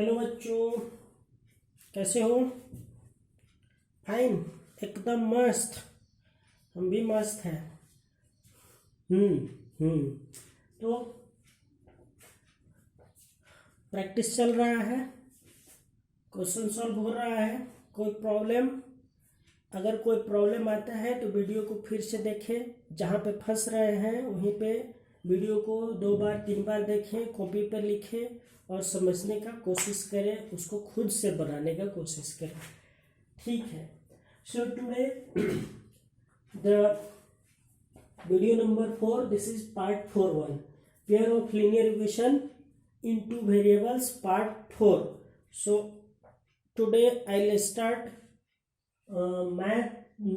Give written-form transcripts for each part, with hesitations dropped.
Hello बच्चों, कैसे हो? फाइन, एकदम मस्त। हम भी मस्त हैं। हम्म। तो प्रैक्टिस चल रहा है, क्वेश्चन सॉल्व हो रहा है। कोई प्रॉब्लम? अगर कोई प्रॉब्लम आता है तो वीडियो को फिर से देखें। जहाँ पे फंस रहे हैं वहीं पे वीडियो को 2 बार 3 बार देखें, कॉपी पर लिखें और समझने का कोशिश करें, उसको खुद से बनाने का कोशिश करें। ठीक है। So today the video number 4, this is part 4.1, pair of linear equation in 2 variables, part 4. So today I'll start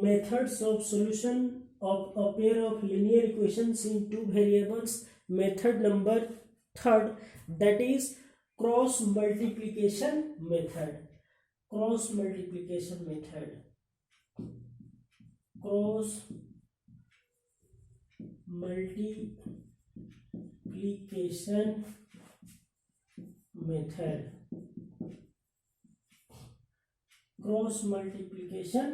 methods of solution of a pair of linear equations in 2 variables. Method number 3rd, that is cross multiplication method. Cross multiplication method. Cross multiplication method. Cross multiplication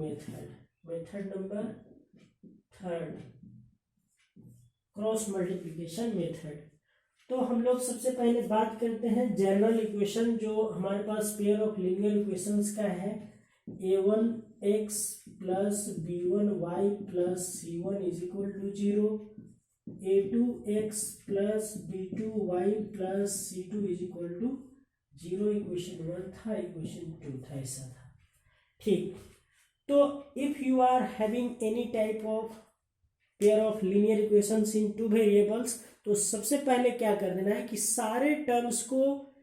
method. Method number 3rd, cross multiplication method. तो हम लोग सबसे पहले बात करते हैं general equation जो हमारे पास पेयर ऑफ लीनियर इक्वेशंस का है। a1x plus b1y plus c1 is equal to 0, a2x plus b2y plus c2 is equal to 0। Equation 1 था, इक्वेशन 2 था, ऐसा था। ठीक। तो if you are having any type of pair of linear equations in 2 variables, तो सबसे पहले क्या कर देना है कि सारे टर्म्स को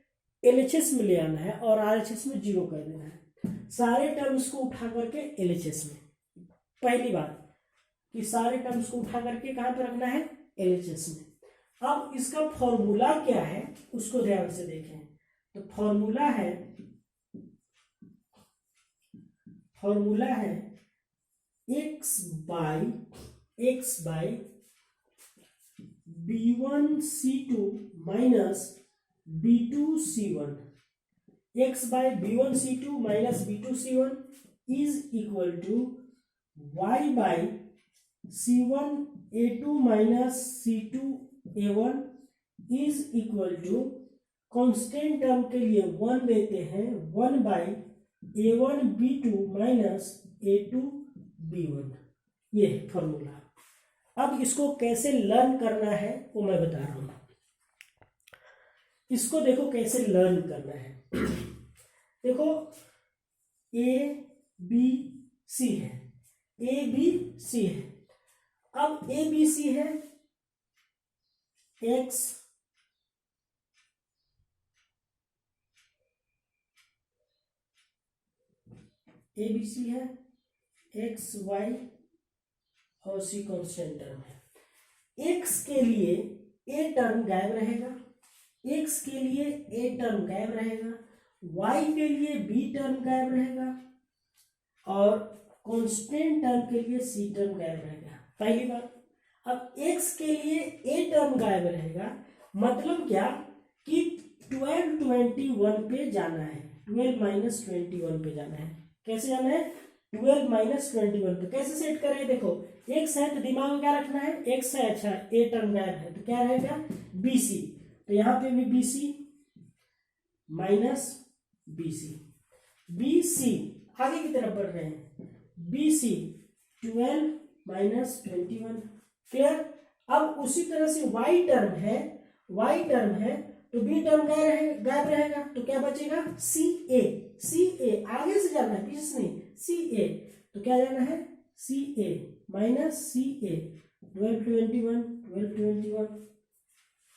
एलएचएस में ले आना है और आरएचएस में 0 कर देना है। सारे टर्म्स को उठा करके एलएचएस में, पहली बात कि सारे टर्म्स को उठा करके कहां पे रखना है? एलएचएस में। अब इसका फॉर्मूला क्या है उसको ध्यान से देखें। तो फॉर्मूला है x by b1c2 minus b2c1, x by b1c2 minus b2c1 is equal to y by c1a2 minus c2a1 is equal to, constant term के लिए 1 देते हैं, 1 by a1 b2 minus a2 b1। ये है फॉर्मूला। अब इसको कैसे लर्न करना है वो मैं बता रहा हूं। इसको देखो कैसे लर्न करना है। देखो ए बी सी है, ए बी सी है। अब ए बी सी है एक्स ए बी सी है, एक्स वाई और सी कांस्टेंट टर्म है। एक्स के लिए ए टर्म गायब रहेगा, एक्स के लिए ए टर्म गायब रहेगा, वाई के लिए बी टर्म गायब रहेगा और कांस्टेंट टर्म के लिए सी टर्म गायब रहेगा। पहली बात। अब एक्स के लिए ए टर्म गायब रहेगा, मतलब क्या कि 12 21 पे जाना है, 12 माइनस 21 पे जाना है। कैसे जाना है? 12 माइनस 21 पे। कैसे सेट करें? देखो एक्स है तो दिमाग में क्या रखना है? एक्स है, अच्छा ए टर्म गायब है तो क्या रहेगा? B C. तो यहां पे भी B C minus B C, B C आगे की तरफ बढ़ रहे हैं, बी सी 12 माइनस 21। क्लियर? अब उसी तरह से वाई टर्म है, वाई टर्म है तो बी टर्म गायब रहेगा तो क्या बचेगा? सी ए। सी ए आगे से जाना है, पीछे से नहीं, सी ए। तो क्या जाना है? सी ए माइनस सी ए, 12 21 12 21।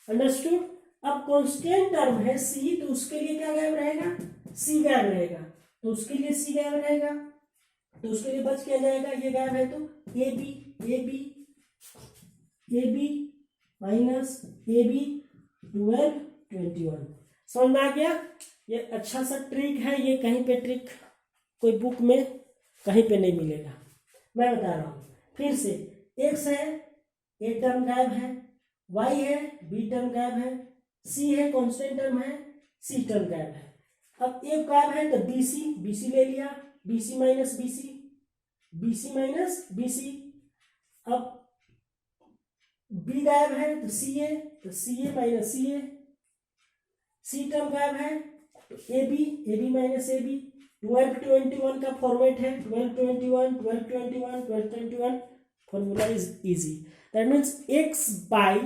अंडरस्टूड? अब कांस्टेंट टर्म है सी, तो उसके लिए क्या गायब रहेगा? सी गायब रहेगा, तो उसके लिए सी गायब रहेगा, तो उसके लिए बच क्या जाएगा? ये गायब है तो A B minus A B 12 21। समझ में आ गया? ये अच्छा सा ट्रिक है, ये कहीं पे ट्रिक कोई बुक में कहीं पे नहीं मिलेगा, मैं बता रहा हूं फिर से। एक्स है, ए टर्म गायब है, वाई है, बी टर्म गायब है, सी है, कांस्टेंट टर्म है, सी टर्म गायब है। अब ए गायब है तो बीसी ले लिया, बीसी माइनस बीसी। अब बी गायब है तो सी ए माइनस सी टर्म गायब है तो A B minus A B. 1221 का फॉर्मेट है, 1221 formula is easy. That means x by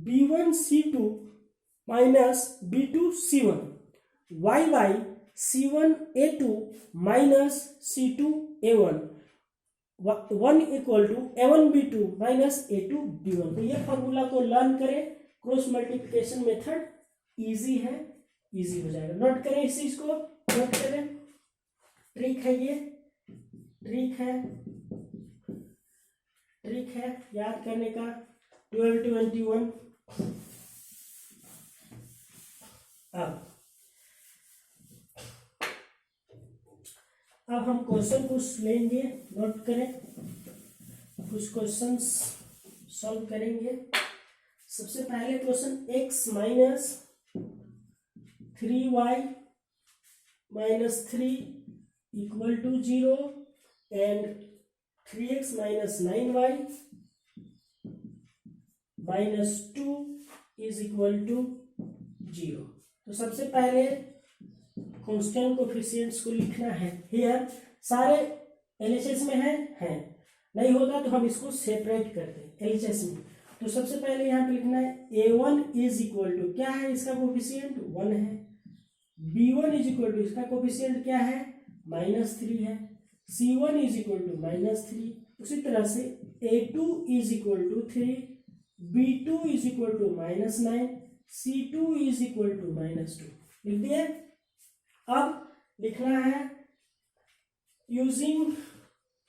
b1c2 minus b2c1, y by c1a2 minus c2a1, 1 equal to a1b2 minus a2b1। तो ये फॉर्मूला को लर्न करें, क्रॉस मल्टीप्लिकेशन मेथड इजी है, easy हो जाएगा। Note करें इस चीज को, नोट करें, ट्रिक है ये, ट्रिक है याद करने का। 1221 अब हम क्वेश्चन कुछ लेंगे, नोट करें, कुछ क्वेश्चंस सॉल्व करेंगे। सबसे पहले question x minus 3y minus 3 equal to 0 and 3x minus 9y minus 2 is equal to 0। तो सबसे पहले कांस्टेंट कोएफिशिएंट्स को लिखना है। हियर सारे एलएचएस में है, नहीं होगा तो हम इसको सेपरेट करते हैं एलएचएस में। तो सबसे पहले यहाँ पे लिखना है a1 इज इक्वल टू, क्या है इसका कोएफिशिएंट 1 है, b1 इज इक्वल टू, इसका कोएफिशिएंट क्या है -3 है, c1 इज इक्वल टू -3। उसी तरह से a2 is equal to 3, b2 is equal to -9, c2 is equal to -2। लिख दिए। अब लिखना है using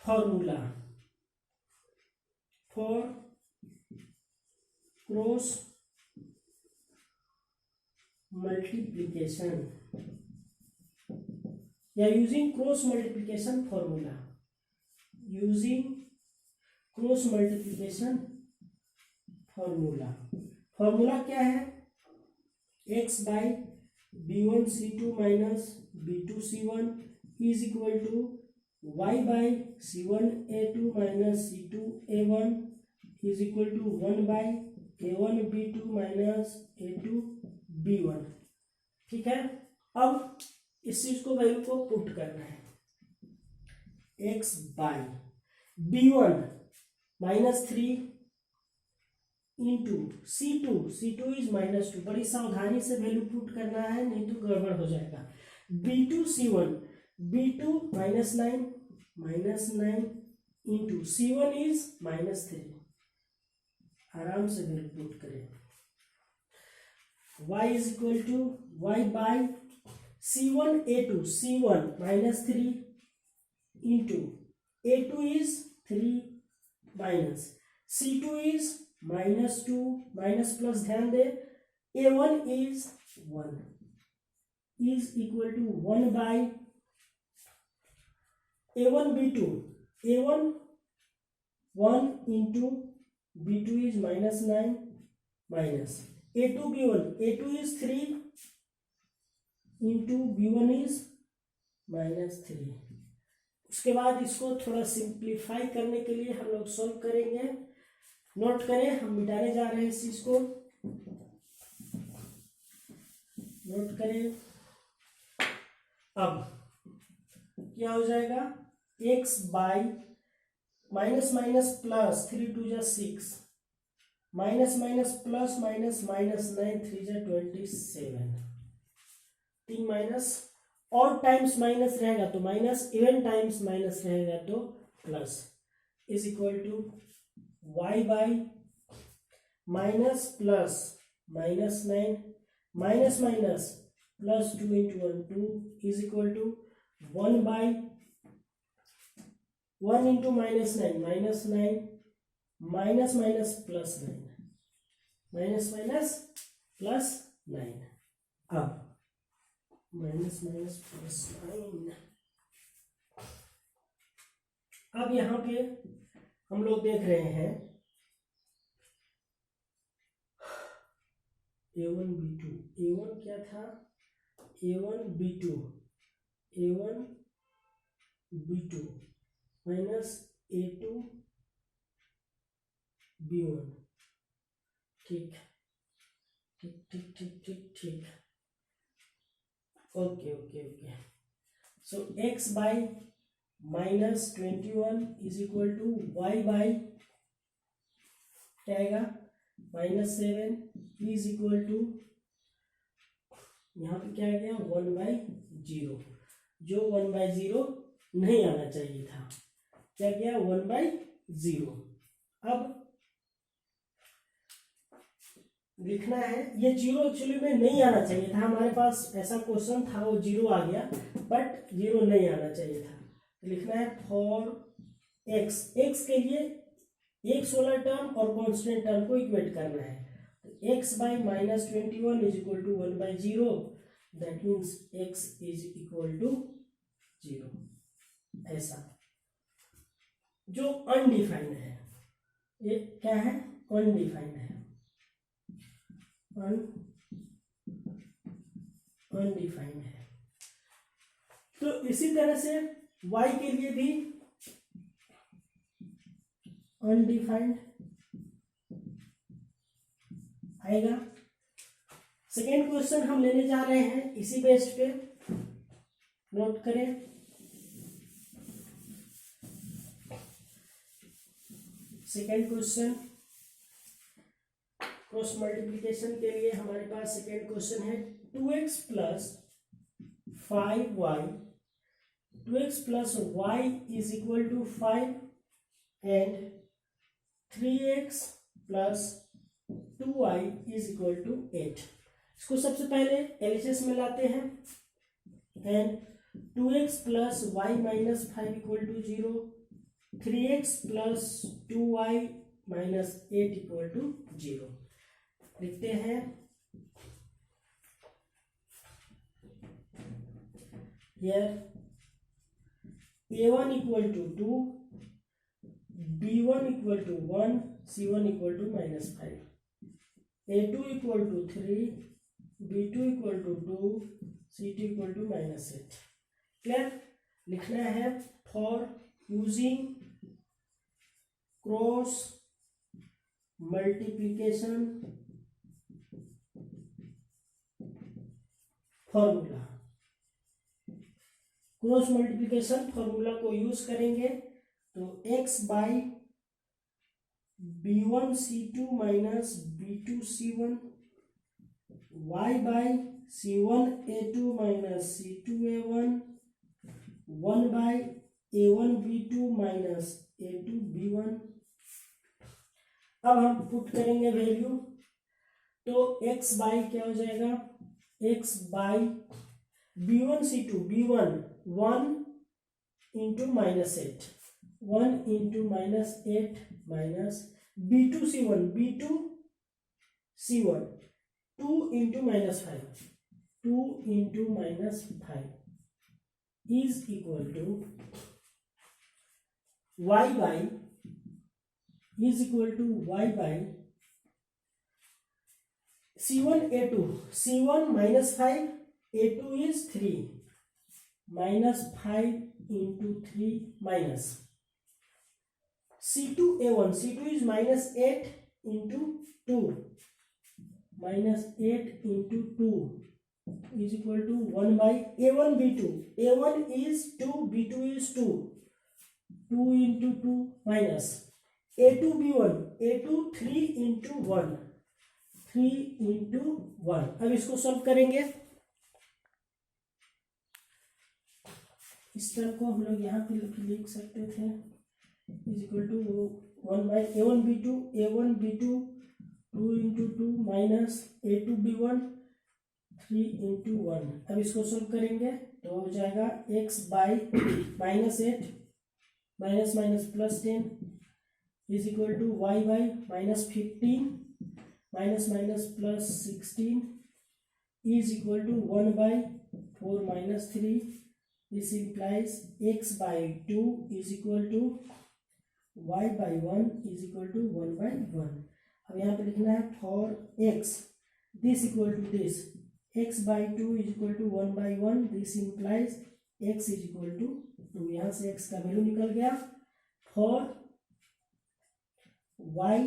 formula for cross multiplication या using cross multiplication formula, using cross multiplication formula क्या है, x by b1c2 minus b2c1 is equal to y by c1a2 minus c2a1 is equal to 1 by a1b2 minus a2b1। ठीक है। अब इस चीज को value को पुट करना है, x by b1 -3 into c2 is -2। बड़ी सावधानी से वैल्यू पुट करना है, नहीं तो गड़बड़ हो जाएगा। b2c1 b2 -9 into c1 is -3। आराम से वैल्यू पुट करें। y is equal to y by c1 -3 into a2 is 3 minus c2 is -2 minus plus ध्यान दे, a1 is 1 is equal to 1 by a1b2 a1 1 into b2 is -9 minus a2 is 3 into b1 is -3। उसके बाद इसको थोड़ा simplify करने के लिए हम लोग सॉल्व करेंगे। नोट करें, हम मिटाने जा रहे हैं इस चीज को, नोट करें। अब क्या हो जाएगा, x बाई माइनस प्लस 3 2 जा 6 माइनस प्लस माइनस 9 3 जा 27, 3 माइनस, और टाइम्स माइनस रहेगा तो माइनस, इवन टाइम्स माइनस रहेगा तो plus, is equal to y by minus plus -9 minus plus 2 into 1 2 is equal to 1 by 1 into -9 minus plus 9 minus plus 9। अब minus plus 9। अब यहाँ पे हम लोग देख रहे हैं A1 B2, A1 क्या था, A1 B2, A1 B2 minus A2 B1। ठीक ठीक ठीक ठीक ठीक ठीक, okay okay okay. So x by -21 is equal to y by क्या आएगा, -7 इज इक्वल टू, यहाँ पे क्या आ गया 1/0, जो 1/0 नहीं आना चाहिए था, क्या गया 1/0। अब लिखना है, ये 0 एक्चुअली में नहीं आना चाहिए था, हमारे पास ऐसा क्वेश्चन था वो 0 आ गया, बट 0 नहीं आना चाहिए था। लिखना है फॉर x, x के लिए x वाला टर्म और कांस्टेंट टर्म को इक्वेट करना है। तो x by -21 is equal to 1/0, that means x is equal to 0, ऐसा जो अनडिफाइंड है, ये क्या है, अनडिफाइंड है, अनडिफाइंड है। तो इसी तरह से y के लिए भी अनडिफाइंड आएगा। सेकेंड क्वेश्चन हम लेने जा रहे हैं इसी बेस पे, नोट करें। सेकेंड क्वेश्चन क्रॉस मल्टीप्लिकेशन के लिए हमारे पास सेकेंड क्वेश्चन है 2x plus 5y, 2x plus y is equal to 5 and 3x plus 2y is equal to 8। इसको सबसे पहले एलएचएस में लाते हैं, and 2x plus y minus 5 equal to 0, 3x plus 2y minus 8 equal to 0। लिखते हैं here a1 equal to 2, b1 equal to 1, c1 equal to -5, a2 equal to 3, b2 equal to 2, c2 equal to -8। Clear. लिखना है for using cross multiplication formula, cross multiplication formula को use करेंगे तो x by b1c2 minus b2c1, y by c1a2 minus c2a1, 1 by a1b2 minus a2b1। अब हम put करेंगे value, तो x by क्या हो जाएगा, x by b1c2, b1 1 into -8, 1 into -8 minus b2c1, b2c1 2 into -5, 2 into -5 is equal to y by is equal to y by c1a2, c1 -5, a2 is 3, -5 into 3 minus c2a1, c2 is -8 into 2, -8 into 2 is equal to 1 by a1 b2, a1 is 2, b2 is 2, 2 into 2 minus a2 b1, a2 3 into 1, 3 into 1। अब इसको solve करेंगे, इस term को हम लोग यहाँ पे लिख सकते थे is equal to 1 by a1 b2, a1 b2 2 into 2 minus a2 b1 3 into 1। अब इसको सॉल्व करेंगे तो हो जाएगा x by -8 minus minus +10 is equal to y by -15 minus minus +16 is equal to 1 by 4 minus 3. This implies x by 2 is equal to y by 1 is equal to 1 by 1. अब यहाँ पे लिखना है for x this equal to this, x by 2 is equal to 1 by 1, this implies x is equal to 2, यहाँ से x का value निकल गया। For y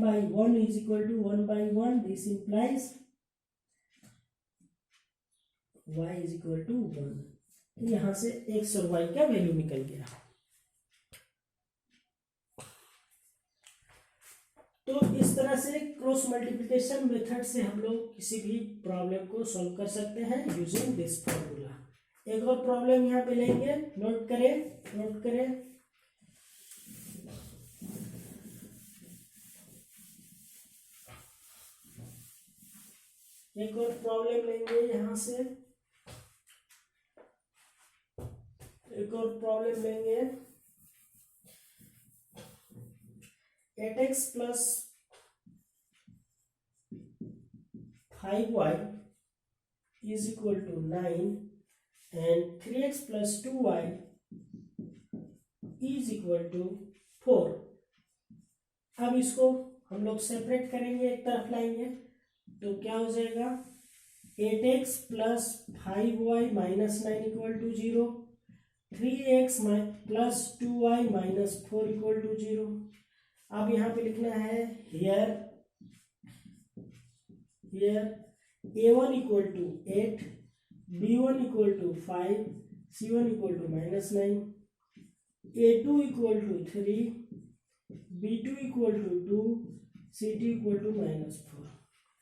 by 1 is equal to 1 by 1, this implies y is equal to 1, यहाँ से x और y का value निकल गया। तो इस तरह से क्रॉस मल्टीप्लिकेशन मेथड से हम लोग किसी भी प्रॉब्लम को सॉल्व कर सकते हैं यूजिंग दिस फॉर्मूला। एक और प्रॉब्लम यहाँ पे लेंगे, नोट करें। एक और प्रॉब्लम लेंगे यहाँ से, एक और प्रॉब्लम लेंगे। 8x plus 5y is equal to 9 and 3x plus 2y is equal to 4। अब इसको हम लोग सेपरेट करेंगे, एक तरफ लाएंगे तो क्या हो जाएगा, 8x plus 5y minus 9 equal to 0, 3x plus 2y minus 4 equal to 0। अब यहाँ पे लिखना है here a1 equal to 8, b1 equal to 5, c1 equal to minus 9, a2 equal to 3, b2 equal to 2, c2 equal to minus 4।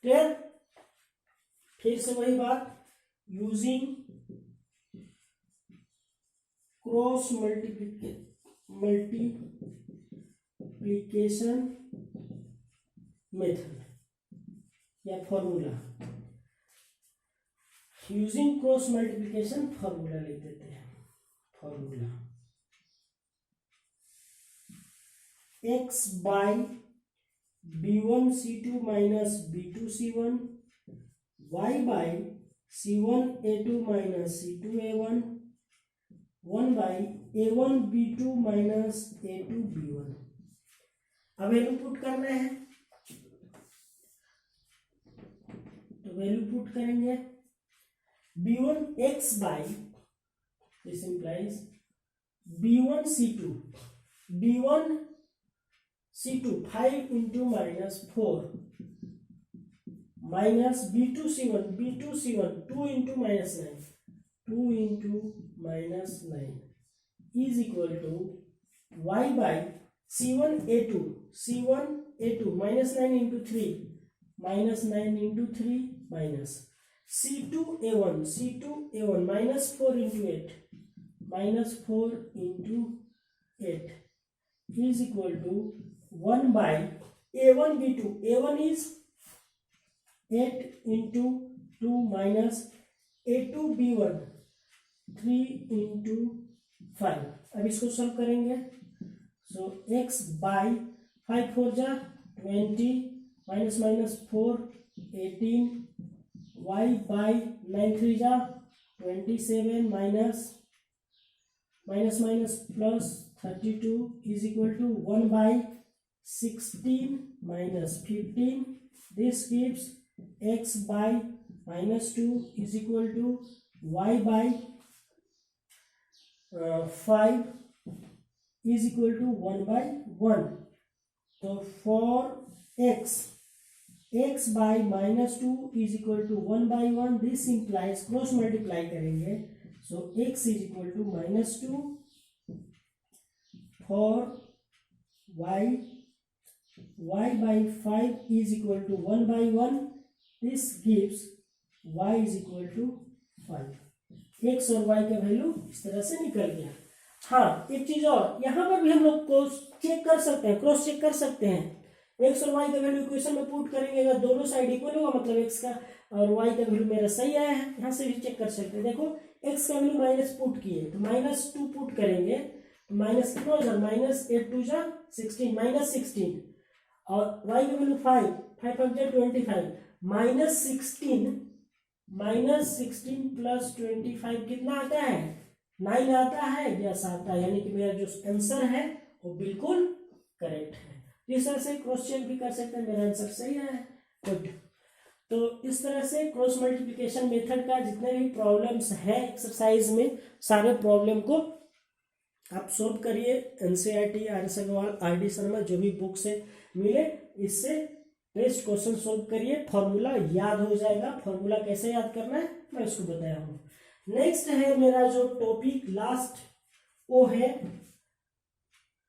Clear? फिर से वही बात, using cross multiplication method या formula, using cross multiplication formula लिख देते हैं। Formula x by b1 c2 minus b2 c1, y by c1 a2 minus c2 a1, 1 by a1 b2 minus a2 b1। अब value put करना है तो value put करेंगे, b1 x by, this implies b1 c2, b1 c2 5 इंटू minus 4 minus b2 c1 2 into minus 9, 2 into minus 9 is equal to y by c1 a2 minus 9 into 3 minus 9 into 3 minus c2 a1 minus 4 into 8 minus 4 into 8 is equal to 1 by a1 b2, a1 is 8 into 2 minus a2 b1 3 into 5। अब इसको solve करेंगे, सो x bye 5 4 जा 20 minus minus 4 18, y bye 9 3 जा 27 minus minus minus plus 32 is equal to 1 by 16 minus 15, this gives x by minus 2 is equal to y by 5 is equal to 1 by 1। तो for x by minus 2 is equal to 1 by 1, this implies cross multiply करेंगे, so x is equal to minus 2 for y by 5 is equal to 1 by 1, this gives y is equal to 5। x और y का value इस तरह से निकल गया। हाँ, एक चीज और, यहाँ पर भी हम लोग को चेक कर सकते हैं, क्रॉस चेक कर सकते हैं। x और y का वैल्यू इक्वेशन में पुट करेंगे, अगर दोनों साइड इक्वल होगा मतलब x का और y का वैल्यू मेरा सही आया है, यहाँ से भी चेक कर सकते हैं। देखो x का वैल्यू माइनस पुट किए तो माइनस 2 पुट करेंगे तो माइनस कितना हो जाए, माइनस 8 2 जा 16 माइनस 16, और y का वैल्यू 5 25 माइनस 16 प्लस 25 कितना आता है, 9 आता है, यस आता है, यानी कि मेरा जो आंसर है वो बिल्कुल करेक्ट है। इस तरह से क्रॉस चेक भी कर सकते हैं, मेरा आंसर सही है। गुड। तो इस तरह से क्रॉस मल्टीप्लिकेशन मेथड का जितने भी प्रॉब्लम्स है एक्सरसाइज में, सारे प्रॉब्लम को आप सोल्व करिए। NCERT, R S. Agarwal, R D. Sharma जो भी बुक से मिले, इससे टेस्ट क्वेश्चन सोल्व करिए, फॉर्मूला याद हो जाएगा। फॉर्मूला कैसे याद करना है मैं उसको बताया हूँ। नेक्स्ट है मेरा जो टॉपिक लास्ट, वो है,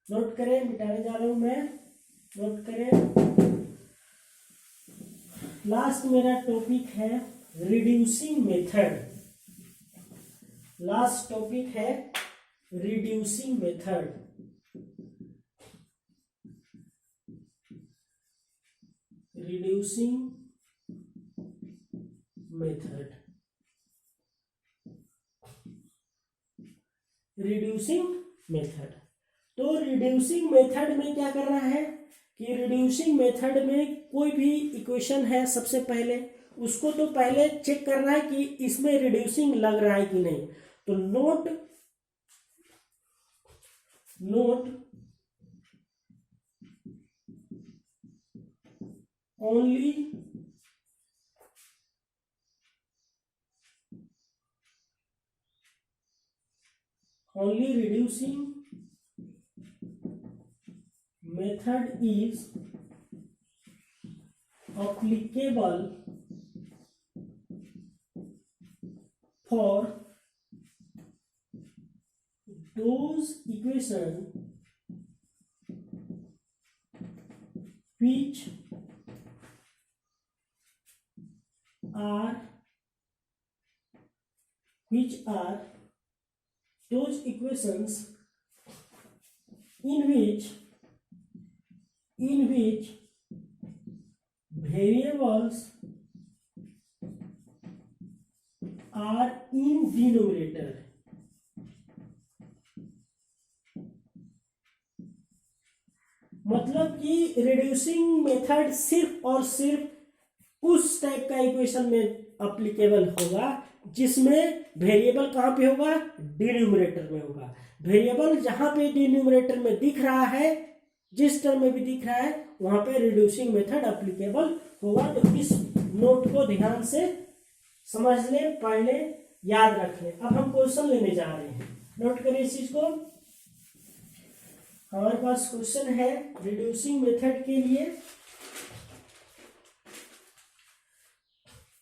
नोट करें, मिटाने जा रहा हूं मैं, नोट करें। लास्ट मेरा टॉपिक है रिड्यूसिंग मेथड। लास्ट टॉपिक है reducing method. Reducing method. Reducing method. तो रिड्यूसिंग मेथड में क्या करना है कि रिड्यूसिंग मेथड में कोई भी इक्वेशन है, सबसे पहले उसको तो पहले चेक करना है कि इसमें रिड्यूसिंग लग रहा है कि नहीं। तो note only reducing method is applicable for those equations which are those equations in which variables are in denominator। मतलब कि रिड्यूसिंग मेथड सिर्फ और सिर्फ उस टाइप का इक्वेशन में अप्लीकेबल होगा जिसमें वेरिएबल कहां पे होगा, डिनोमिनेटर में होगा। वेरिएबल जहां पे डिनोमिनेटर में दिख रहा है, जिस टर्म में भी दिख रहा है, वहां पे रिड्यूसिंग मेथड अप्लीकेबल होगा। तो इस नोट को ध्यान से समझ ले, पढ़ ले, याद रख ले। अब हम क्वेश्चन लेने जा रहे हैं, नोट करिए इस चीज को। हमारे पास क्वेश्चन है रिड्यूसिंग मेथड के लिए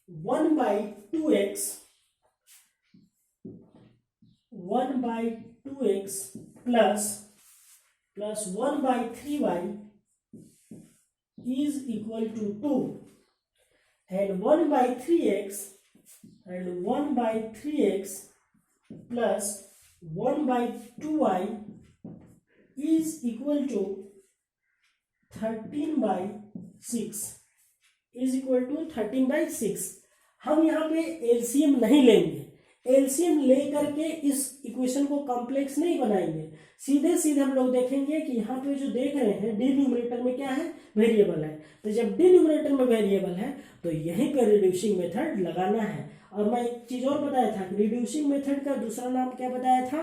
1/2x plus 1/3y is equal to 2, and 1/3x plus 1/2y is equal to 13/6 हम यहाँ पे एलसीएम नहीं लेंगे। एलसीएम लेकर के इस इक्वेशन को कॉम्प्लेक्स नहीं बनाएंगे, सीधे सीधे हम लोग देखेंगे कि यहाँ पे जो देख रहे हैं डिनोमिनेटर में क्या है, वेरिएबल है। तो जब डिनोमिनेटर में वेरिएबल है तो यहीं पे रिड्यूसिंग मेथड लगाना है। और मैं एक चीज और बताया था कि रिड्यूसिंग मेथड का दूसरा नाम क्या बताया था,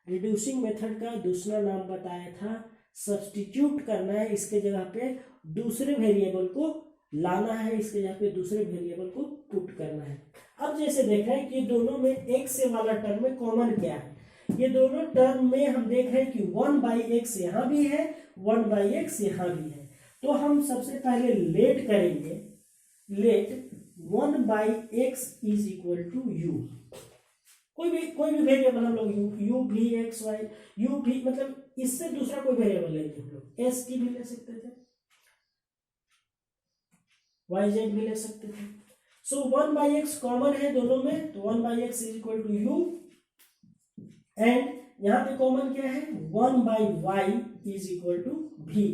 रिड्यूसिंग मेथड का दूसरा नाम बताया था सब्स्टिट्यूट करना है। इसके जगह पे दूसरे वेरिएबल को लाना है, इसके जगह पे दूसरे वेरिएबल को पुट करना है। अब जैसे देख रहे हैं कि दोनों में एक से वाला टर्म में कॉमन क्या है, ये दोनों टर्म में हम देख रहे हैं कि 1/x यहाँ भी है, 1/x यहाँ भी है। तो हम सबसे पहले लेट करेंगे, let 1/x is equal to u. कोई भी वेरिएबल हम लोग यू भी एक्स वाई, यू भी मतलब इससे दूसरा कोई वेरिएबल लेंगे हम लोग, एस की भी ले सकते थे, वाई जेड भी ले सकते थे। सो 1/x कॉमन है दोनों में, तो 1/x is equal to u, and यहाँ पे कॉमन क्या है, 1/y इज इक्वल टू भी।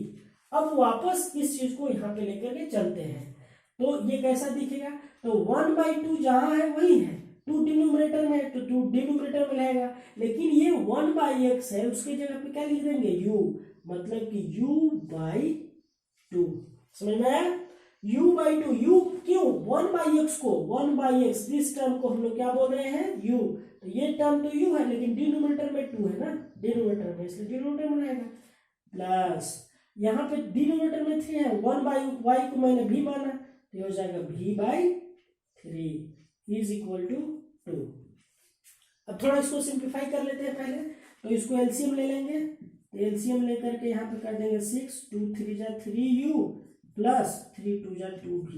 अब वापस इस चीज को यहाँ पे लेकर के चलते हैं, तो ये कैसा दिखेगा, तो 1/2 जहां है वही है, 2 डिनोमिनेटर में है तो 2 डिनोमिनेटर में रहेगा, लेकिन ये 1/x है, उसकी जगह पे क्या लिख देंगे, u, मतलब कि u/2। समझ में आया, u/2, u क्यों, 1/x को 1/x दिस टर्म को हम लोग क्या बोल रहे हैं, u। तो ये टर्म तो u है, लेकिन डिनोमिनेटर में 2 है ना, डिनोमिनेटर में, इसलिए डिनोमिनेटर में रहेगा, प्लस यहाँ पे डिनोमिनेटर में 3 है, 1/y को मैंने भी माना, तो ये हो जाएगा v/3 इज इक्वल टू 2। अब थोड़ा इसको सिंप्लीफाई कर लेते हैं पहले, तो इसको एलसीएम ले लेंगे, तो एलसीएम लेकर के यहाँ पे कर देंगे 6, 2 3 जा 3u प्लस 3 2 जा 2v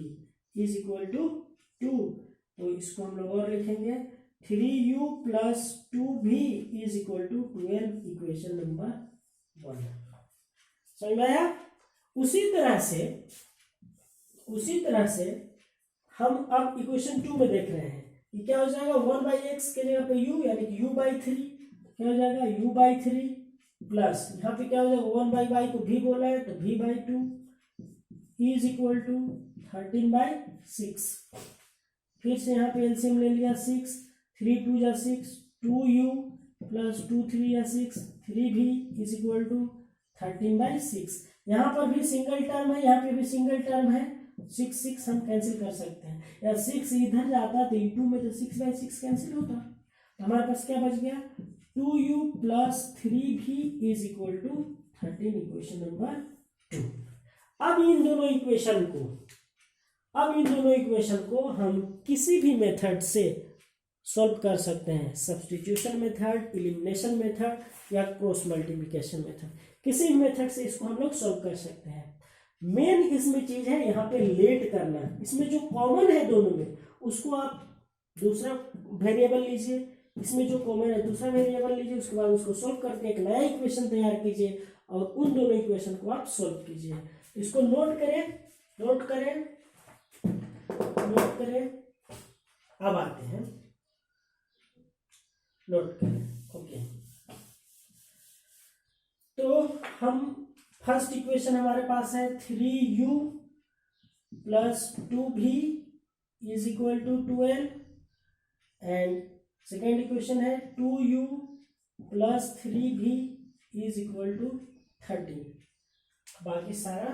इज इक्वल टू 2। तो इसको हम लोग और लिखेंगे 3u plus 2v is equal to 12, equation number 1। समझ में आया? उसी तरह से हम अब इक्वेशन 2 में देख रहे हैं कि क्या हो जाएगा, 1/x के जगह पे u यानी कि u/3 क्या हो जाएगा, u/3 प्लस यहाँ पे क्या हो जाएगा 1/y को v बोला है तो v/2 इज इक्वल टू 13/6। फिर से यहाँ पे एलसीएम ले लिया 6, 3 2 जा 6, 2u प्लस 2 3 या 6, 3v इज इक्वल टू 13/6। यहाँ पर भी सिंगल टर्म है, यहाँ पे भी सिंगल टर्म है, 6 6 हम कैंसिल कर सकते हैं, या 6 इधर जाता तो u में तो 6/6 कैंसिल होता, तो हमारे पास क्या बच गया 2u plus 3v is equal to 13, equation number 2। अब इन दोनों इक्वेशन को हम किसी भी मेथड से सॉल्व कर सकते हैं, सब्स्टिट्यूशन मेथड, एलिमिनेशन मेथड या क्रॉस मल्टीप्लिकेशन मेथड, किसी भी मेथड से इसको हम लोग सॉल्व कर सकते हैं। मेन इसमें चीज है यहाँ पे लेट करना, इसमें जो कॉमन है दोनों में उसको आप दूसरा वेरिएबल लीजिए, इसमें जो कॉमन है दूसरा वेरिएबल लीजिए, उसके बाद उसको सॉल्व करके एक नया इक्वेशन तैयार कीजिए और उन दोनों इक्वेशन को आप सॉल्व कीजिए। इसको नोट करें। अब आते हैं, नोट करें। ओके, तो हम फर्स्ट इक्वेशन हमारे पास है 3u plus 2v is equal to 12 and second equation है 2u plus 3v is equal to 13। बाकी सारा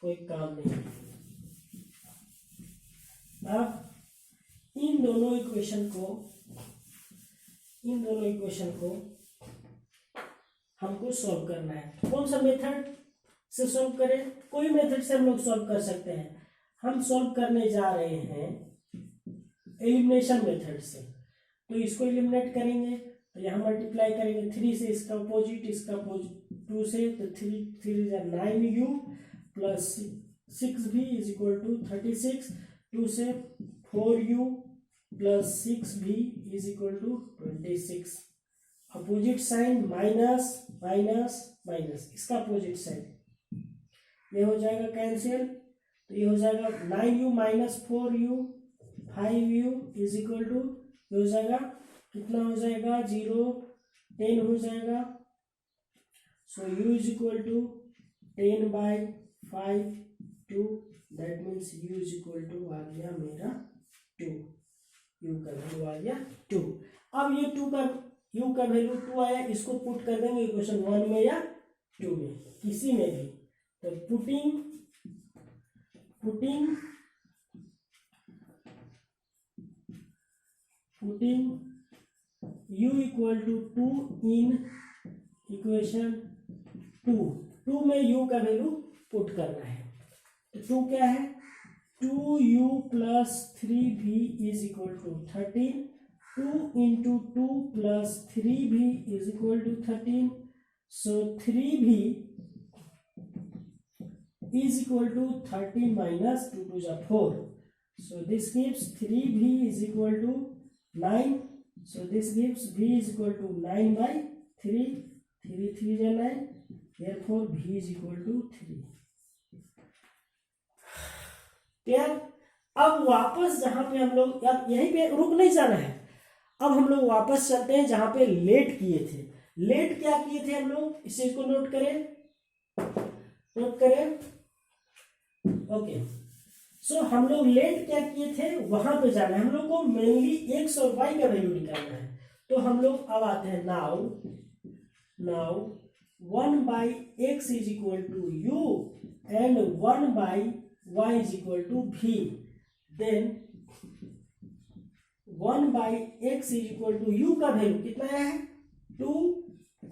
कोई काम नहीं। अब इन दोनों इक्वेशन को हमको सॉल्व करना है। कौन सा मेथड से सॉल्व करें? कोई मेथड से हम लोग सॉल्व कर सकते हैं। हम सॉल्व करने जा रहे हैं एलिमिनेशन मेथड से, तो इसको एलिमिनेट करेंगे तो यहाँ मल्टीप्लाई करेंगे 3 से इसका अपोजिट 2 से, तो 3 जा 9u plus 6v is equal to 36, 2 से 4u plus 6v is equal to 26। Opposite sign minus minus minus, इसका अपोजिट साइन ये हो जाएगा कैंसिल, तो ये हो जाएगा 9u minus 4u 5u is equal to ये हो जाएगा कितना हो जाएगा 0 10 हो जाएगा। So u is equal to 10/5 2, that means u is equal to आ गया मेरा 2, u का वैल्यू आ गया 2। अब ये u का वैल्यू 2 आया, इसको पुट कर देंगे इक्वेशन 1 में या 2 में, किसी में भी। तो putting u equal to 2 in equation 2 में u का वैल्यू पुट करना है। तो 2 क्या है 2u plus 3v is equal to 13, 2 into 2 plus 3v is equal to 13, so 3v is equal to 13 minus 2 to the 4, so this gives 3v is equal to 9, so this gives v is equal to 9/3, 3 3 is 9, therefore v is equal to 3। यार अब वापस जहां पे हम लोग, यार यहीं पे रुक नहीं जाना है, अब हम लोग वापस चलते हैं जहां पे लेट किए थे। लेट क्या किए थे हम लोग, इस चीज को नोट करें। ओके, सो हम लोग लेट क्या किए थे वहां पे जाना है, हम लोग को मेनली x और y का वैल्यू निकालना है। तो हम लोग अब आते हैं now 1/x is equal to u and 1/y is equal to v, then 1/x is equal to u का वैल्यू कितना आया है 2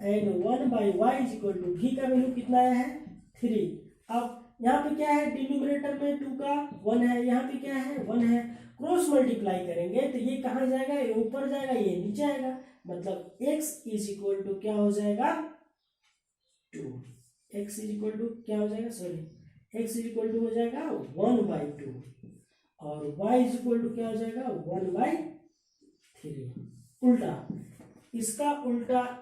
and 1/y is equal to v का वैल्यू कितना आया है 3। अब यहाँ पे क्या है, डिनोमिनेटर में 2 का 1 है, यहाँ पे क्या है 1 है, क्रॉस मल्टीप्लाई करेंगे तो ये कहाँ जाएगा, ये ऊपर जाएगा, ये नीचे आएगा, मतलब x इज इक्वल टू क्या हो जाएगा 2, x इज इक्वल टू क्या हो जाएगा, sorry x is equal to हो जाएगा 1/2 और y इज इक्वल टू क्या हो जाएगा 1/3। उल्टा, इसका उल्टा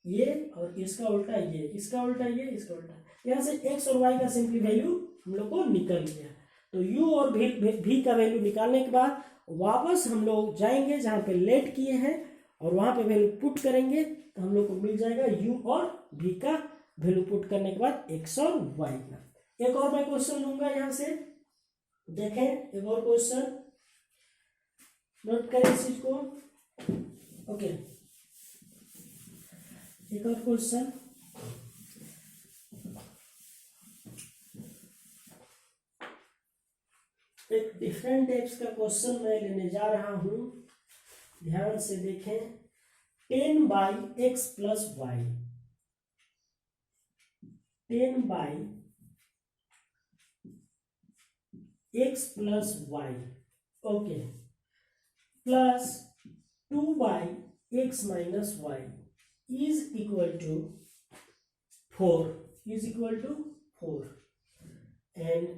ये और इसका उल्टा ये, इसका उल्टा ये, इसका उल्टा, यहाँ से x और y का सिंपली वैल्यू हम लोग को निकल गया। तो u और v का वैल्यू निकालने के बाद वापस हम लोग जाएंगे जहाँ पे लेट किए हैं और वहाँ पे वैल्यू पुट करेंगे तो हम लोग को मिल जाएगा u और v का वैल्यू पुट करने के बाद x और y का। एक और मैं क्वेश्चन लूंगा यहाँ से, देखें एक और क्वेश्चन, नोट करें इस चीज को। ओके, एक और क्वेश्चन, एक डिफरेंट टाइप्स का क्वेश्चन मैं लेने जा रहा हूं, ध्यान से देखें। 10/x + y, 10/x + y, okay, plus 2/x - y is equal to 4, is equal to 4 and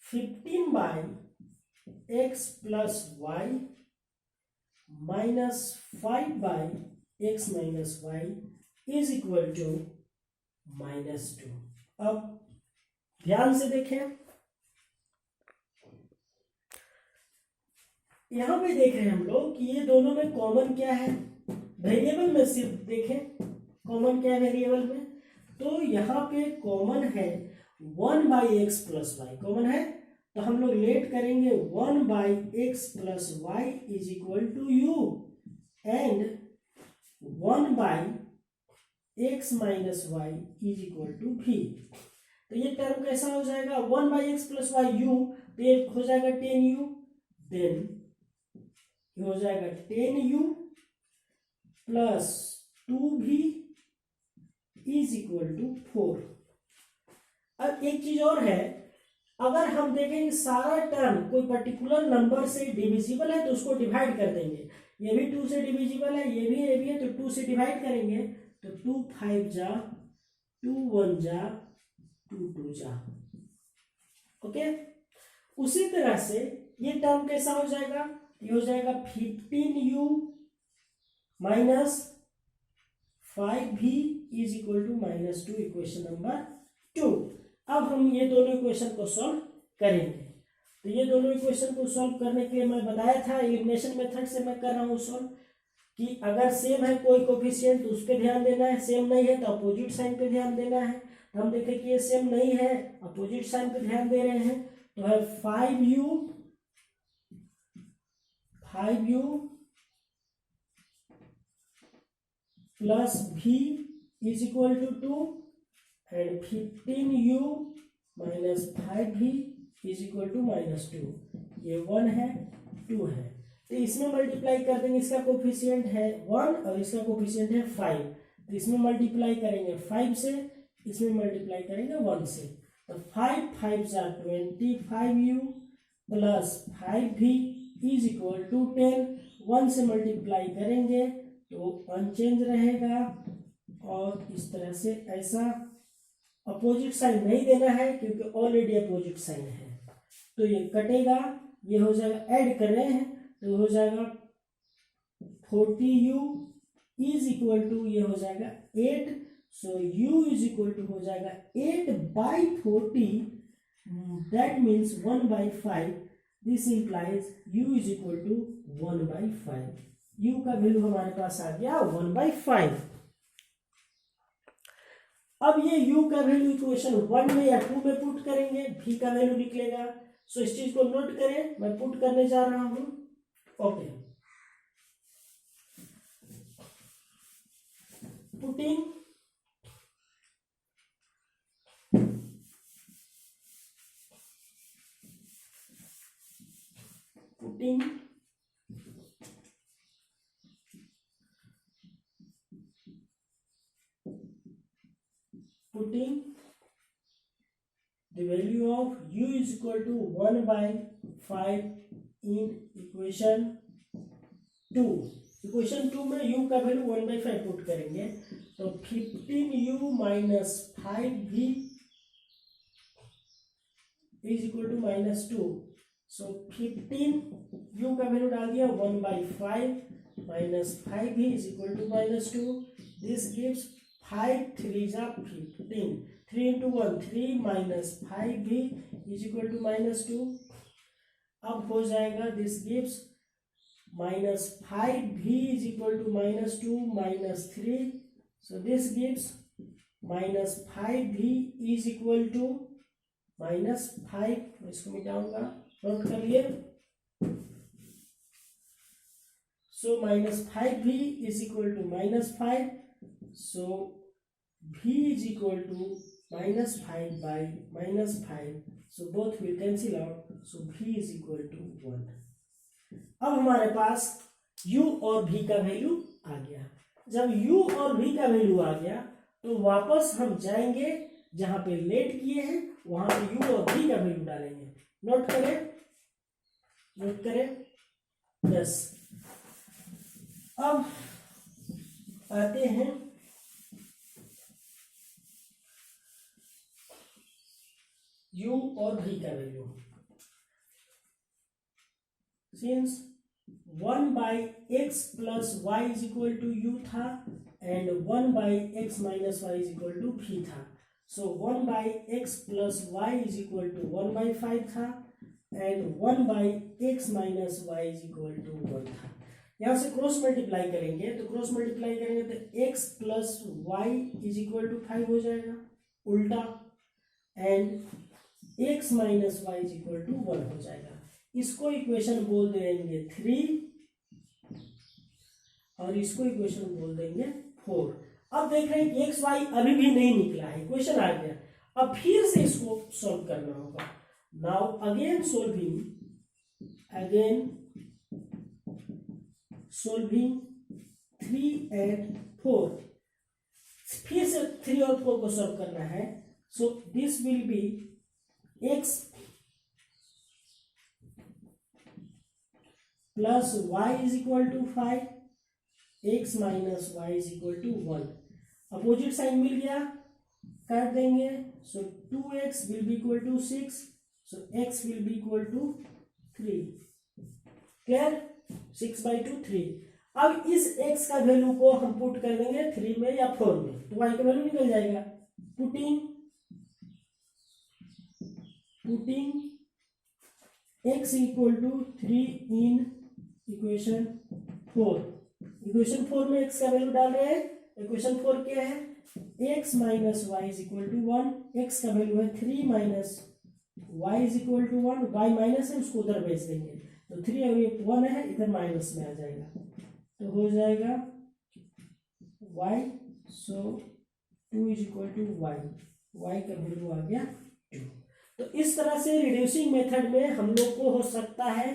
15/x + y minus 5/x - y is equal to -2। अब ध्यान से देखें, यहां पे देख रहे हैं हम लोग कि ये दोनों में कॉमन क्या है, वेरिएबल में सिर्फ देखें कॉमन क्या है वेरिएबल में, तो यहाँ पे कॉमन है 1/x + y, कॉमन है, तो हम लोग लेट करेंगे 1/x + y is equal to u and 1/x - y is equal to v। तो ये टर्म कैसा हो जाएगा, 1/x + y u, तो ये हो जाएगा 10u, देन ये हो जाएगा 10u plus 2v is equal to 4। अब एक चीज और है, अगर हम देखें सारा टर्म कोई पर्टिकुलर नंबर से डिविजिबल है तो उसको डिवाइड कर देंगे, ये भी 2 से डिविजिबल है, ये भी है, तो 2 से डिवाइड करेंगे तो 2 5 जा, 2 1 जा, 2 2 जा, ओके। उसी तरह से ये टर्म कैसा हो जाएगा, ये हो जाएगा 15u minus 5v is equal to -2, equation number 2। अब हम ये दोनों इक्वेशन को सॉल्व करेंगे। तो ये दोनों इक्वेशन को सॉल्व करने के लिए मैं बताया था एलिमिनेशन मेथड से मैं कर रहा हूँ सॉल्व, कि अगर सेम है कोई कोफिशिएंट तो उस पर ध्यान देना है, सेम नहीं है तो अपोजिट साइन पे ध्यान देना है। तो हम देखें कि ये सेम नहीं है, अपोजिट साइन पे ध्यान दे रहे हैं, तो है 5u plus v is equal to 2 and 15u minus 5v is equal to -2। ये 1 है, 2 है, तो इसमें मल्टीप्लाई कर देंगे, इसका कोफिशिएंट है 1 और इसका कोफिशिएंट है 5, तो इसमें मल्टीप्लाई करेंगे 5 से, इसमें मल्टीप्लाई करेंगे 1 से, तो 5 5 जा 25u plus 5v is equal to 10, 1 से मल्टीप्लाई करेंगे तो अनचेंज रहेगा, और इस तरह से ऐसा अपोजिट साइन नहीं देना है क्योंकि ऑलरेडी अपोजिट साइन है, तो ये कटेगा, ये हो जाएगा, ऐड कर रहे हैं तो हो जाएगा 40u इज इक्वल टू, ये हो जाएगा 8, so u is equal to हो जाएगा 8/40, that means 1/5, this implies u is equal to 1/5। u का वैल्यू हमारे पास आ गया 1/5। अब ये u का वैल्यू इक्वेशन 1 में या 2 में पुट करेंगे, v का वैल्यू निकलेगा। सो इस चीज को नोट करें, मैं पुट करने जा रहा हूं, okay. Putting the is equal to 1/5 in equation 2। Equation 2 में u का वैल्यू 1/5 पुट करेंगे तो 15u minus 5v is equal to -2। So 15u का वैल्यू डाल दिया 1/5 minus 5v is equal to -2. This gives 5 3s are 15. 3 into 1 3 minus 5v is equal to -2. अब हो जाएगा this gives minus 5v is equal to -2 minus 3. So this gives minus 5v is equal to -5. इसको मिटाऊंगा, note कर लिए। So minus 5v is equal to -5. So v is equal to -5 by -5. So both will cancel out. So v is equal to 1. अब हमारे पास u और v का value आ गया। जब u और v का वैल्यू आ गया तो वापस हम जाएंगे जहां पे लेट किए हैं वहां पे u और v का वैल्यू डालेंगे। नोट करें 10। अब आते हैं u और v का value. Since 1/x plus y is equal to u था and 1/x minus y is equal to v था। So 1/x plus y is equal to 1/5 था and 1/x minus y is equal to 1 था। यहां से cross multiply करेंगे तो x plus y is equal to 5 हो जाएगा उल्टा, and x minus y is equal to 1 हो जाएगा। इसको इक्वेशन बोल देंगे 3 और इसको इक्वेशन बोल देंगे 4। अब देख रहे हैं x y अभी भी नहीं निकला है, इक्वेशन आ गया। अब फिर से इसको सॉल्व करना होगा। Now again solving 3 and 4। फिर से 3 और 4 को सॉल्व करना है। So this will be x plus y is equal to 5, x minus y is equal to 1। Opposite sign मिल गया, काट देंगे। So 2x will be equal to 6। So x will be equal to 3। Clear? 6/2 3। अब इस x का value को हम put कर देंगे 3 में या 4 में तो y का वैल्यू निकल जाएगा। Putting x equal to 3 in equation 4। Equation 4 में x का वैल्यू डाल रहे हैं। इक्वेशन 4 क्या है? x minus y is equal to 1। x का वैल्यू है 3 minus y is equal to 1। Y minus है, उसको उधर भेज देंगे तो 3 और ये 1 है, इधर माइनस में आ जाएगा तो हो जाएगा y। So 2 is equal to y का वैल्यू आ गया 2। तो इस तरह से रिड्यूसिंग मेथड में हम लोग को हो सकता है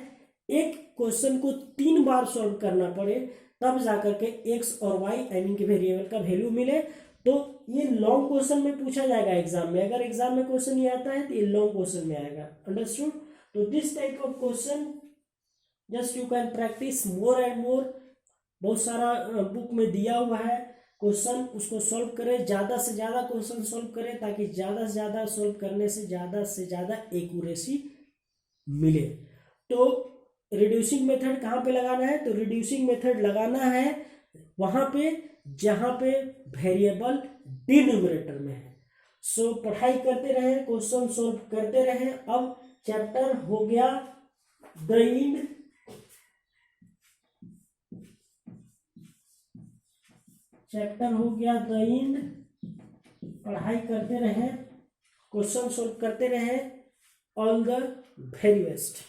एक क्वेश्चन को 3 बार सॉल्व करना पड़े तब जाकर के x और y मीन के वेरिएबल का वैल्यू मिले। तो ये लॉन्ग क्वेश्चन में पूछा जाएगा एग्जाम में। अगर एग्जाम में क्वेश्चन नहीं आता है तो ये लॉन्ग क्वेश्चन में आएगा। अंडरस्टूड? तो this type of question just you can practice more and more. बहुत सारा बुक में दिया हुआ है क्वेश्चन, उसको सॉल्व करें, ज़्यादा से ज़्यादा क्वेश्चन सॉल्व करें ताकि ज़्यादा से ज़्यादा सॉल्व करने से ज़्यादा एक्यूरेसी मिले। तो रिड्यूसिंग मेथड कहाँ पे लगाना है? तो रिड्यूसिंग मेथड लगाना है वहाँ पे जहाँ पे वेरिएबल डिनोमिनेटर में है। सो पढ़ाई करते रहे, क्वेश्चन सॉल्व करते रहे। अब चैप्टर हो गया द इंड। पढ़ाई करते रहे, क्वेश्चन सॉल्व करते रहे। All the very best.